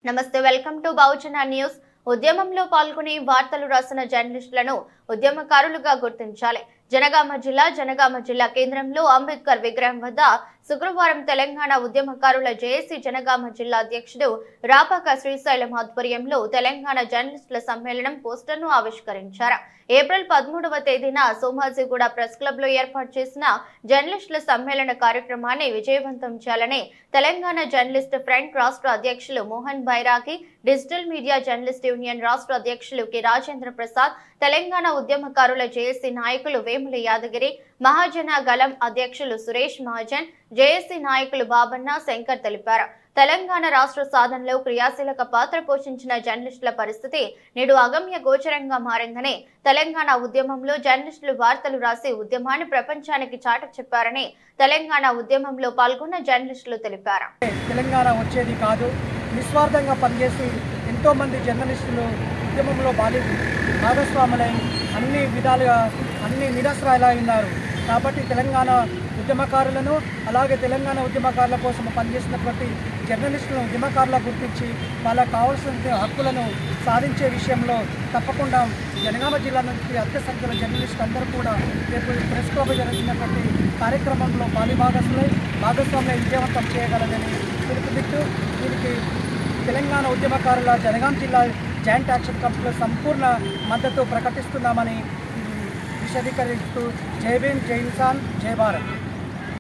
నమస్తే welcome to Bahujan news. ఉద్యమంలో పాల్గొని వార్తలు రాసిన జర్నలిస్టులను ఉద్యమకారులుగా గుర్తించాలి. జనగామ జిల్లా కేంద్రంలో అంబేద్కర్ విగ్రహం వద్ద శుక్రవారం తెలంగాణ ఉద్యమకారుల జేఏసీ జనగామ జిల్లా అధ్యక్షుడు రాపాక శ్రీశైలం ఆధ్వర్యంలో తెలంగాణ జర్నలిస్టుల సమ్మేళనం పోస్టర్ను ఆవిష్కరించారు. ఏప్రిల్ 13వ తేదీన సోమాజిగూడ ప్రెస్ క్లబ్ లో ఏర్పాటు చేసిన జర్నలిస్టుల సమ్మేళన కార్యక్రమాన్ని విజయవంతం చేయాలని తెలంగాణ జర్నలిస్ట్ ఫ్రంట్ రాష్ట్ర అధ్యక్షులు మోహన్ బైరాగి, డిజిటల్ మీడియా జర్నలిస్ట్ యూనియన్ రాష్ట్ర అధ్యక్షులు కె రాజేంద్ర ప్రసాద్, తెలంగాణ ఉద్యమకారుల జేఏసీ నాయకులు వేముల యాదగిరి, మహాజన గలం అధ్యక్షులు సురేష్ మహాజన్, జేఏసీ నాయకులు బాబన్న, శంకర్ తెలిపారు. తెలంగాణ రాష్ట్ర సాధనలో క్రియాశీలక పాత్ర పోషించిన జర్నలిస్టుల పరిస్థితి నేడు అగమ్య గోచరంగా మారిందని, తెలంగాణ ఉద్యమంలో జర్నలిస్టులు వార్తలు రాసి ఉద్యమాన్ని ప్రపంచానికి చాటి చెప్పారని తెలంగాణ ఉద్యమంలో పాల్గొన్న జర్నలిస్టులు తెలిపారు. తెలంగాణ వచ్చేది కాదు, నిస్వార్థంగా పనిచేసి ఎంతో మంది జర్నలిస్టులు ఉద్యమంలో భాగస్వాములై అన్ని విధాలుగా అన్ని నిరసరాయలా ఉన్నారు. కాబట్టి తెలంగాణ ఉద్యమకారులను అలాగే తెలంగాణ ఉద్యమకారుల కోసం పనిచేసినటువంటి జర్నలిస్టులను ఉద్యమకారులకు గుర్తించి వాళ్ళకు కావాల్సిన హక్కులను సాధించే విషయంలో తప్పకుండా జనగామ జిల్లా నుంచి అధిక సంఖ్యలో జర్నలిస్టులు అందరూ కూడా రేపు ప్రెస్ క్లబ్ జరుగుతున్నటువంటి కార్యక్రమంలో భాగస్వాములై విజయవంతం చేయగలదని పిలుపునిస్తూ దీనికి తెలంగాణ ఉద్యమకారుల జనగాం జిల్లా జాయింట్ యాక్షన్ కమిటీలో సంపూర్ణ మద్దతు ప్రకటిస్తున్నామని విశదీకరిస్తూ జై భీమ్, జై కిసాన్, జై భారత్.